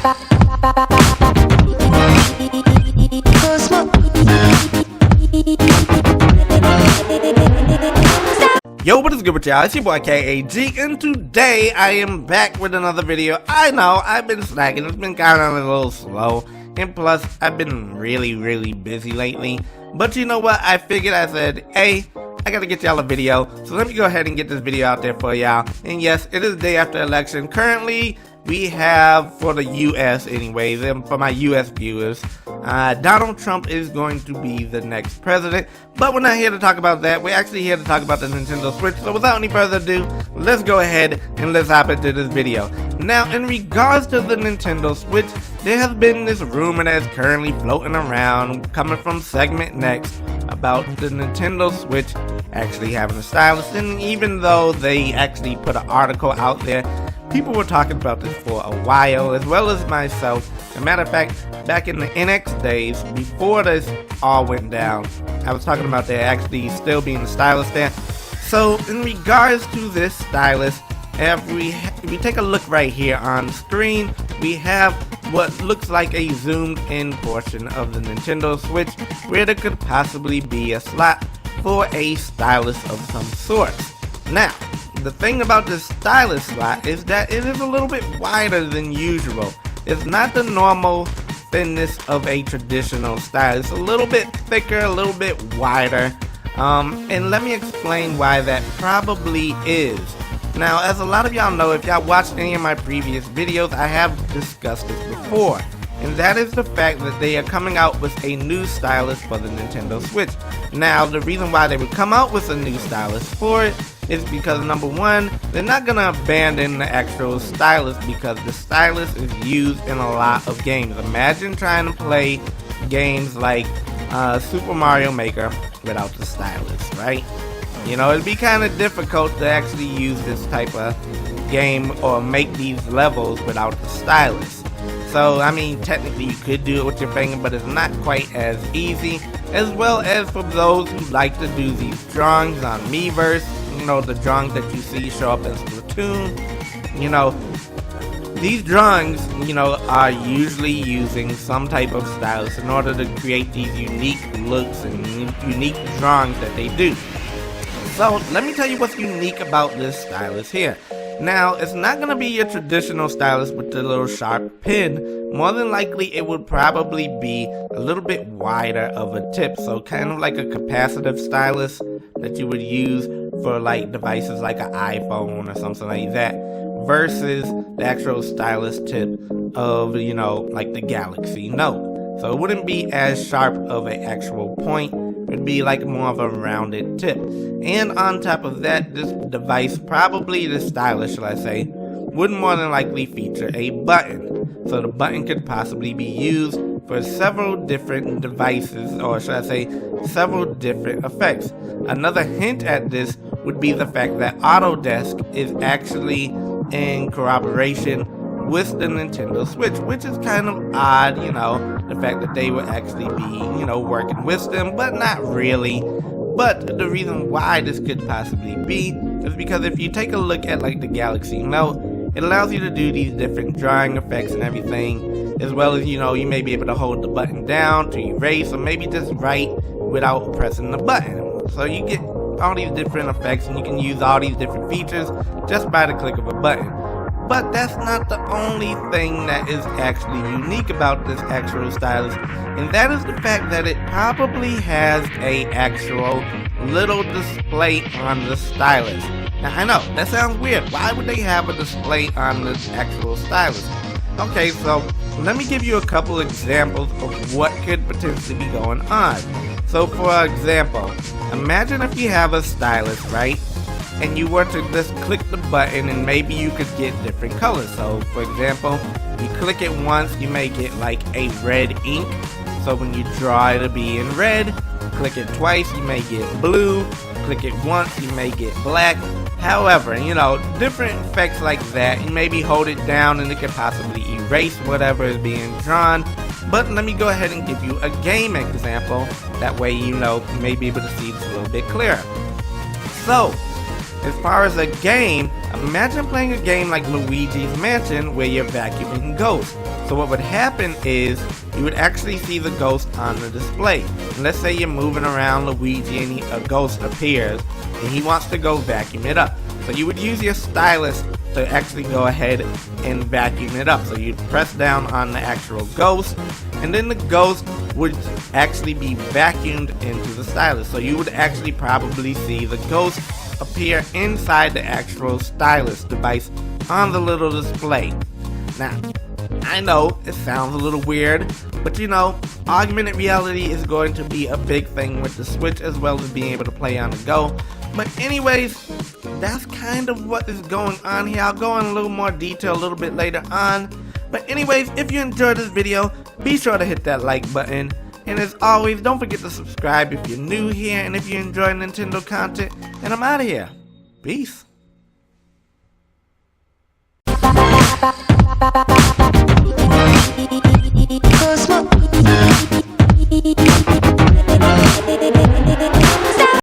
Yo, what is good with y'all? It's your boy KAG, and today I am back with another video. I know, I've been slacking, it's been kind of a little slow, and plus, I've been really busy lately. But you know what, I said, hey, I gotta get y'all a video, so let me go ahead and get this video out there for y'all. And yes, it is the day after election. Currently, we have, for the US anyways, and for my US viewers, Donald Trump is going to be the next president. But we're not here to talk about that. We're actually here to talk about the Nintendo Switch. So without any further ado, let's go ahead and let's hop into this video. Now, in regards to the Nintendo Switch, there has been this rumor that's currently floating around, coming from Segment Next, about the Nintendo Switch actually having a stylus. And even though they actually put an article out there, people were talking about this for a while, as well as myself. As a matter of fact, back in the NX days, before this all went down, I was talking about there actually still being a stylus there. So in regards to this stylus, if we take a look right here on screen, we have what looks like a zoomed in portion of the Nintendo Switch, where there could possibly be a slot for a stylus of some sort. Now, the thing about this stylus slot is that it is a little bit wider than usual. It's not the normal thinness of a traditional stylus. It's a little bit thicker, a little bit wider. And let me explain why that probably is. Now, as a lot of y'all know, if y'all watched any of my previous videos, I have discussed this before. And that is the fact that they are coming out with a new stylus for the Nintendo Switch. Now, the reason why they would come out with a new stylus for it is because, number one, they're not going to abandon the actual stylus, because the stylus is used in a lot of games. Imagine trying to play games like Super Mario Maker without the stylus, right? You know, it'd be kind of difficult to actually use this type of game or make these levels without the stylus. So, I mean, technically you could do it with your finger, but it's not quite as easy. As well as for those who like to do these drawings on Miiverse, you know, the drawings that you see show up as Splatoon, you know, these drawings, you know, are usually using some type of stylus in order to create these unique looks and unique drawings that they do. So, let me tell you what's unique about this stylus here. Now, it's not going to be your traditional stylus with the little sharp pin. More than likely, it would probably be a little bit wider of a tip. So, kind of like a capacitive stylus that you would use for like devices like an iPhone or something like that, versus the actual stylus tip of, you know, like the Galaxy Note. So, it wouldn't be as sharp of an actual point. It'd be like more of a rounded tip. And on top of that, this device, probably the stylus, shall I say, would more than likely feature a button. So the button could possibly be used for several different devices, or should I say, several different effects. Another hint at this would be the fact that Autodesk is actually in corroboration with the Nintendo Switch, which is kind of odd, you know, the fact that they would actually be, you know, working with them, but not really. But the reason why this could possibly be is because if you take a look at like the Galaxy Note, it allows you to do these different drawing effects and everything, as well as, you know, you may be able to hold the button down to erase, or maybe just write without pressing the button. So you get all these different effects, and you can use all these different features just by the click of a button. But that's not the only thing that is actually unique about this actual stylus, and that is the fact that it probably has a actual little display on the stylus. Now, I know, that sounds weird. Why would they have a display on this actual stylus? Okay, so let me give you a couple examples of what could potentially be going on. So, for example, imagine if you have a stylus, right? And you were to just click the button, and maybe you could get different colors. So, for example, you click it once, you may get like a red ink. So when you draw, it'll be in red. Click it twice, you may get blue. Click it once, you may get black. However, you know, different effects like that. You maybe hold it down and it could possibly erase whatever is being drawn. But let me go ahead and give you a game example. That way, you know, you may be able to see this a little bit clearer. So, as far as a game, imagine playing a game like Luigi's Mansion where you're vacuuming ghosts. So what would happen is you would actually see the ghost on the display. And let's say you're moving around Luigi and a ghost appears and he wants to go vacuum it up. So you would use your stylus to actually go ahead and vacuum it up. So you'd press down on the actual ghost, and then the ghost would actually be vacuumed into the stylus. So you would actually probably see the ghost appear inside the actual stylus device on the little display. Now, I know it sounds a little weird, but you know, augmented reality is going to be a big thing with the Switch, as well as being able to play on the go. But anyways, that's kind of what is going on here. I'll go in a little more detail a little bit later on. But anyways, if you enjoyed this video, be sure to hit that like button. And as always, don't forget to subscribe if you're new here and if you enjoy Nintendo content. And I'm out of here. Peace. Bye.